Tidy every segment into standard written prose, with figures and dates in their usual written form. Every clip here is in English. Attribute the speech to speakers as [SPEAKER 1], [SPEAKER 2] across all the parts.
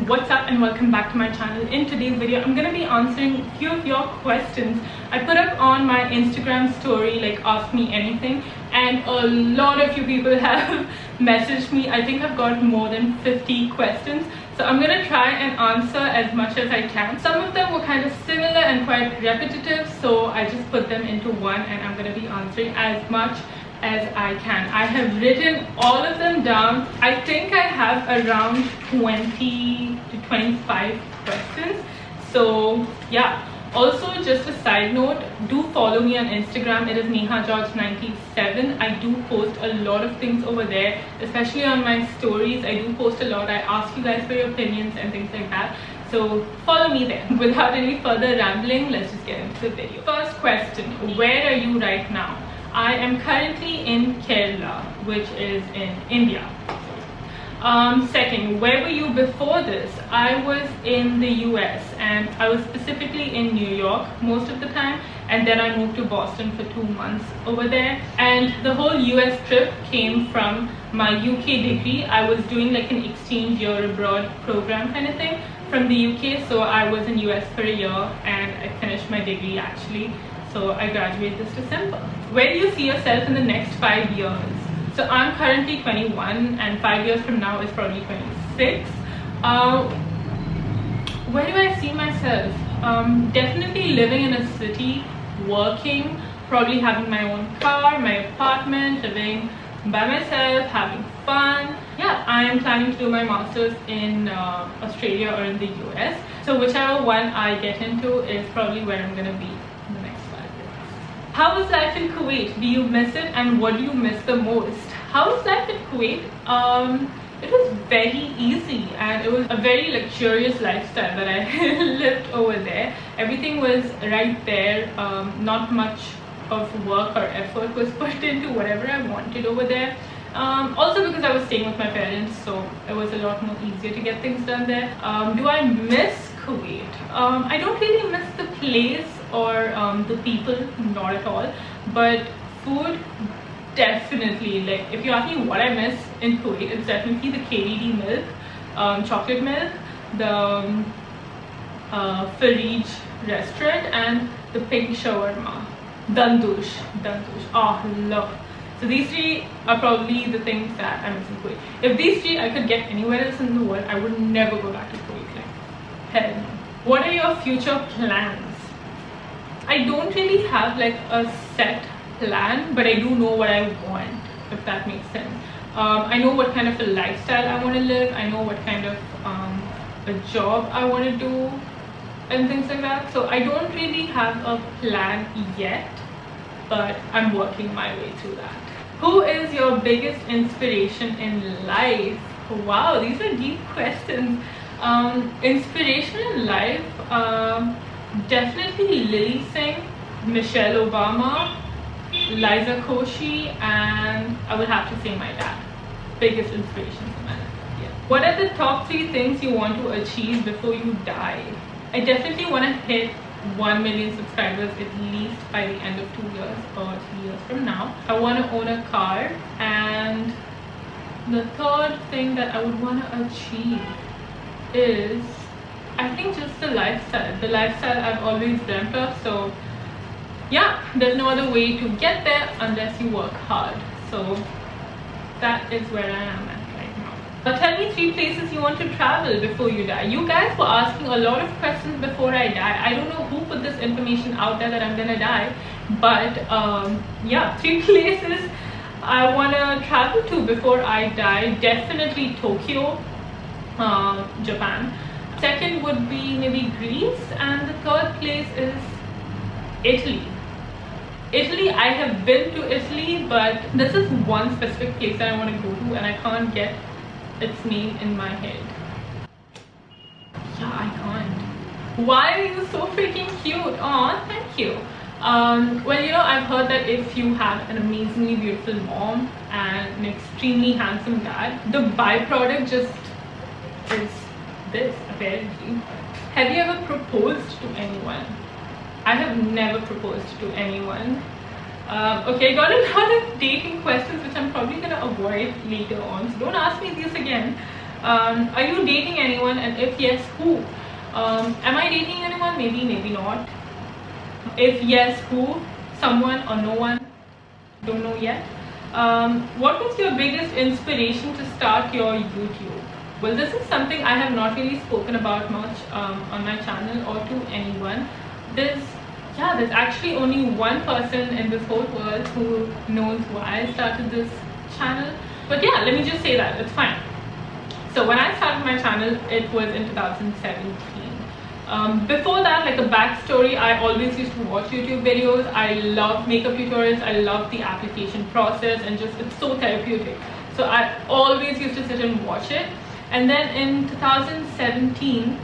[SPEAKER 1] what's up and welcome back to my channel. In today's video I'm going to be answering a few of your questions I put up on my Instagram story, like ask me anything, and a lot of you people have messaged me. I think I've got more than 50 questions, so I'm going to try and answer as much as I can. Some of them were kind of similar and quite repetitive, so I just put them into one and I'm going to be answering as much as I can. I have written all of them down. I think I have around 20 to 25 questions. So yeah, also just a side note, do follow me on Instagram. It is NehaGeorge97. I do post a lot of things over there, especially on my stories. I do post a lot. I ask you guys for your opinions and things like that, so follow me there. Without any further rambling, let's just get into the video. First question, where are you right now? I am currently in Kerala, which is in India. Second, where were you before this? I was in the US, and I was specifically in New York most of the time, and then I moved to Boston for 2 months over there. And the whole US trip came from my UK degree. I was doing like an exchange year abroad program kind of thing from the UK, so I was in US for a year and I finished my degree actually. So I graduate this December. Where do you see yourself in the next 5 years? So I'm currently 21 and 5 years from now is probably 26. Where do I see myself? Definitely living in a city, working, probably having my own car, my apartment, living by myself, having fun. Yeah, I am planning to do my master's in Australia or in the US. So whichever one I get into is probably where I'm gonna be. How is life in Kuwait? Do you miss it, and what do you miss the most? How is life in Kuwait? It was very easy and it was a very luxurious lifestyle that I lived over there. Everything was right there. Not much of work or effort was put into whatever I wanted over there. Also because I was staying with my parents, so it was a lot more easier to get things done there. Do I miss Kuwait? I don't really miss the place or the people, not at all, but food, definitely. Like if you ask me what I miss in Kuwait, it's definitely the KDD milk, chocolate milk, the Farij restaurant, and the pink shawarma, dandush. Oh, love. So these three are probably the things that I miss in Kuwait. If these three I could get anywhere else in the world, I would never go back to Kuwait. Like, hell no. What are your future plans? I don't really have like a set plan, but I do know what I want, if that makes sense. I know what kind of a lifestyle I want to live. I know what kind of a job I want to do and things like that. So I don't really have a plan yet, but I'm working my way through that. Who is your biggest inspiration in life? Wow, these are deep questions. Inspiration in life, definitely Lily Singh, Michelle Obama, Liza Koshy, and I would have to say my dad. Biggest inspirations in my life. Yeah. What are the top 3 things you want to achieve before you die? I definitely want to hit 1 million subscribers at least by the end of 2 years or 3 years from now. I want to own a car, and the third thing that I would want to achieve is, I think, just the lifestyle I've always dreamt of. So yeah, there's no other way to get there unless you work hard. So that is where I am at right now. Now tell me 3 places you want to travel before you die. You guys were asking a lot of questions before I die. I don't know who put this information out there that I'm gonna die, but yeah, 3 places I want to travel to before I die. Definitely Tokyo, Japan. Second would be maybe Greece, and the third place is Italy. I have been to Italy, but this is one specific place that I want to go to and I can't get its name in my head. Yeah, I can't. Why are you so freaking cute? Aw, thank you. Well, you know, I've heard that if you have an amazingly beautiful mom and an extremely handsome dad, the byproduct just is this, apparently. Have you ever proposed to anyone? I have never proposed to anyone. Okay, I got a lot of dating questions which I'm probably gonna avoid later on, so don't ask me these again. Are you dating anyone, and if yes, who? Am I dating anyone? Maybe, maybe not. If yes, who? Someone or no one? Don't know yet. What was your biggest inspiration to start your YouTube? Well, this is something I have not really spoken about much on my channel or to anyone. There's actually only one person in this whole world who knows why I started this channel. But yeah, let me just say that it's fine. So when I started my channel, it was in 2017. Before that, like a backstory, I always used to watch YouTube videos. I love makeup tutorials. I love the application process, and just it's so therapeutic. So I always used to sit and watch it. And then in 2017,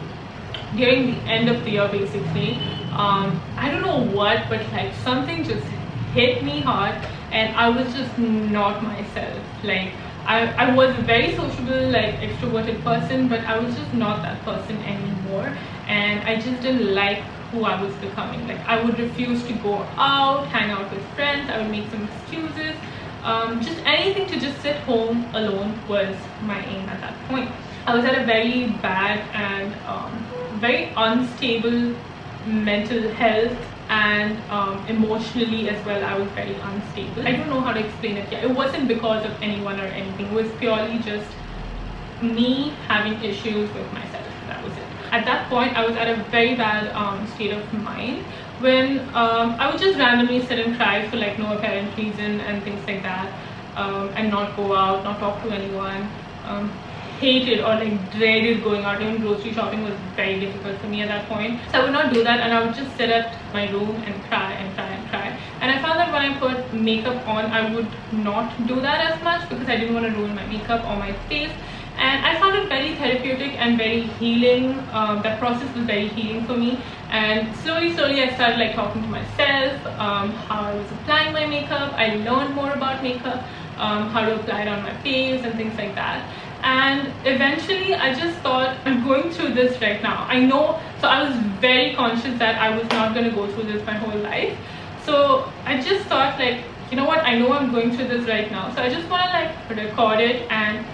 [SPEAKER 1] during the end of the year, basically, I don't know what, but like something just hit me hard, and I was just not myself. Like I was a very sociable, like extroverted person, but I was just not that person anymore, and I just didn't like who I was becoming. Like I would refuse to go out, hang out with friends. I would make some excuses. Just anything to just sit home alone was my aim at that point. I was at a very bad and very unstable mental health, and emotionally as well. I was very unstable. I don't know how to explain it. Yeah, it wasn't because of anyone or anything. It was purely just me having issues with myself. That was it. At that point, I was at a very bad state of mind, when I would just randomly sit and cry for like no apparent reason and things like that, and not go out, not talk to anyone. Hated or like dreaded going out. Even grocery shopping was very difficult for me at that point. So I would not do that, and I would just sit at my room and cry and cry and cry. And I found that when I put makeup on, I would not do that as much, because I didn't want to ruin my makeup or my face. And I found it very therapeutic and very healing. That process was very healing for me. And slowly I started like talking to myself, how I was applying my makeup. I learned more about makeup, how to apply it on my face and things like that. And eventually I just thought, I'm going through this right now. I know, so I was very conscious that I was not going to go through this my whole life. So I just thought, like, you know what, I know I'm going through this right now, so I just want to like record it and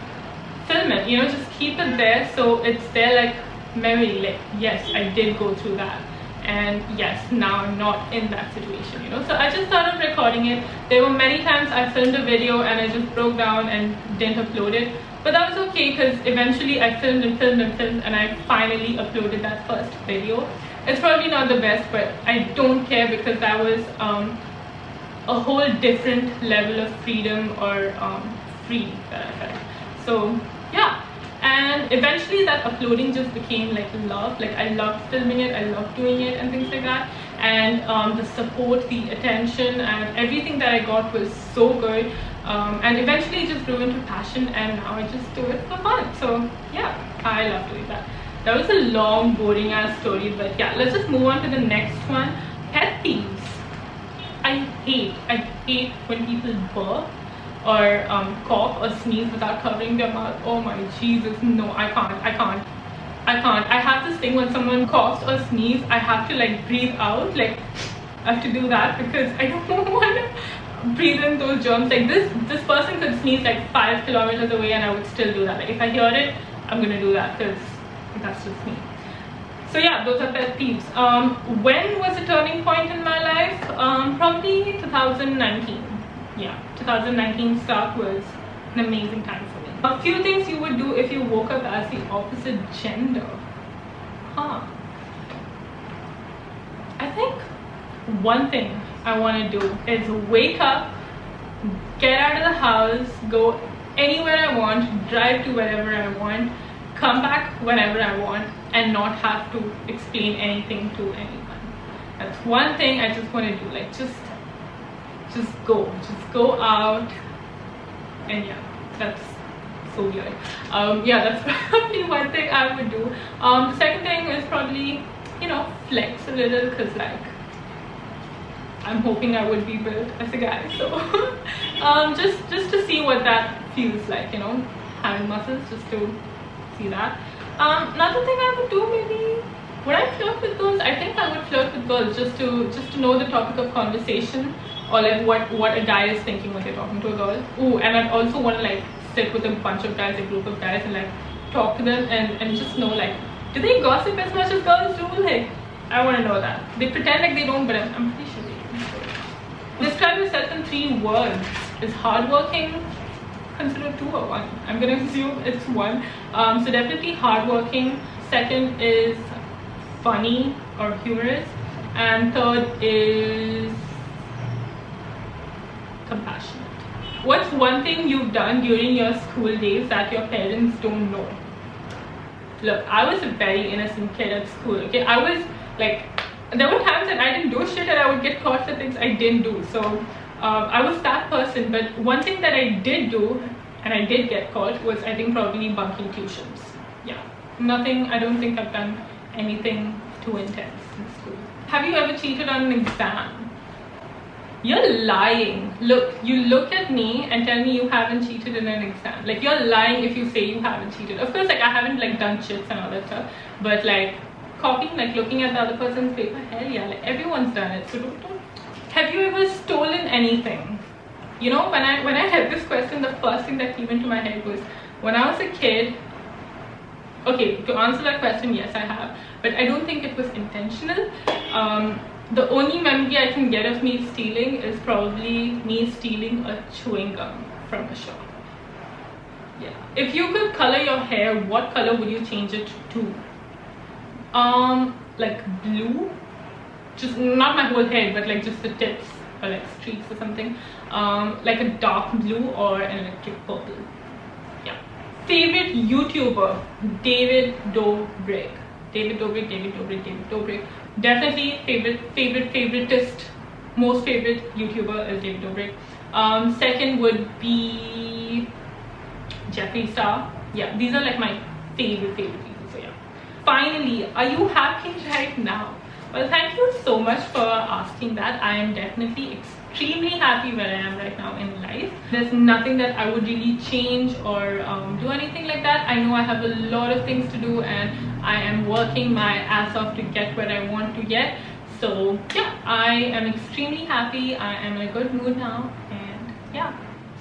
[SPEAKER 1] film it, you know, just keep it there, so it's there like memory, like yes, I did go through that, and yes, now I'm not in that situation, you know. So I just started recording it. There were many times I filmed a video and I just broke down and didn't upload it, but that was okay, because eventually I filmed and I finally uploaded that first video. It's probably not the best, but I don't care, because that was a whole different level of freedom, or free, that I felt. So yeah, and eventually that uploading just became like love. Like I loved filming it, I loved doing it and things like that. And the support, the attention, and everything that I got was so good. And eventually it just grew into passion, and now I just do it for fun. So yeah, I love doing that. That was a long, boring ass story, but yeah, let's just move on to the next one. Pet peeves. I hate when people burp or cough or sneeze without covering their mouth. Oh my Jesus, no, I can't. I have this thing, when someone coughs or sneezes, I have to like breathe out, like I have to do that, because I don't want to breathe in those germs. Like this person could sneeze like 5 kilometers away and I would still do that. Like if I hear it, I'm gonna do that, because that's just me. So yeah, those are pet peeves. When was a turning point in my life? Probably 2019. Yeah, 2019 start was an amazing time for me. A few things you would do if you woke up as the opposite gender. I think one thing I want to do is wake up, get out of the house, go anywhere I want, drive to wherever I want, come back whenever I want, and not have to explain anything to anyone. That's one thing I just want to do. Like just go out, and yeah, that's so weird. Yeah, that's probably one thing I would do. The second thing is probably, you know, flex a little, because like I'm hoping I would be built as a guy, so just to see what that feels like, you know, having muscles, just to see that. Another thing I would do, maybe, would I flirt with girls? I think I would flirt with girls, just to know the topic of conversation, or like what a guy is thinking when they're talking to a girl. Ooh, and I also want to like sit with a bunch of guys, a group of guys, and like talk to them and just know, like, do they gossip as much as girls do? Like, I want to know that. They pretend like they don't, but I'm pretty sure they do. Describe yourself in 3 words. Is hardworking considered 2 or 1? I'm gonna assume it's 1. So definitely hardworking. Second is funny or humorous, and third is compassionate. What's one thing you've done during your school days that your parents don't know? Look, I was a very innocent kid at school, okay? I was like, there were times that I didn't do shit and I would get caught for things I didn't do. So I was that person. But one thing that I did do, and I did get caught, was I think probably bunking tuitions. Yeah, nothing, I don't think I've done anything too intense in school. Have you ever cheated on an exam? You're lying. Look, you look at me and tell me you haven't cheated in an exam. Like, you're lying if you say you haven't cheated. Of course, like, I haven't like done chits and all that stuff, but like copying, like looking at the other person's paper, hell yeah, like everyone's done it. So don't. Have you ever stolen anything? You know, when I had this question, the first thing that came into my head was, when I was a kid, okay, to answer that question, yes, I have, but I don't think it was intentional. The only memory I can get of me stealing is probably me stealing a chewing gum from a shop. Yeah. If you could color your hair, what color would you change it to? Like blue. Just not my whole head, but like just the tips, or like streaks or something. Like a dark blue or an electric purple. Yeah. Favorite YouTuber? David Dobrik. Definitely favoritist, most favorite YouTuber is David Dobrik. Second would be Jeffree Star. Yeah, these are like my favorite people. So yeah. Finally, are you happy right now? Well, thank you so much for asking that. I am definitely extremely happy where I am right now in life. There's nothing that I would really change or do anything like that. I know I have a lot of things to do and I am working my ass off to get where I want to get. So yeah, I am extremely happy. I am in a good mood now, and yeah.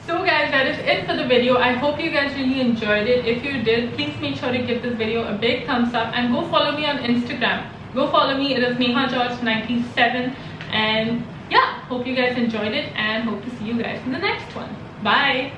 [SPEAKER 1] So guys, that is it for the video. I hope you guys really enjoyed it. If you did, please make sure to give this video a big thumbs up and go follow me on Instagram. Go follow me. It is Neha George 97, and yeah, hope you guys enjoyed it and hope to see you guys in the next one. Bye.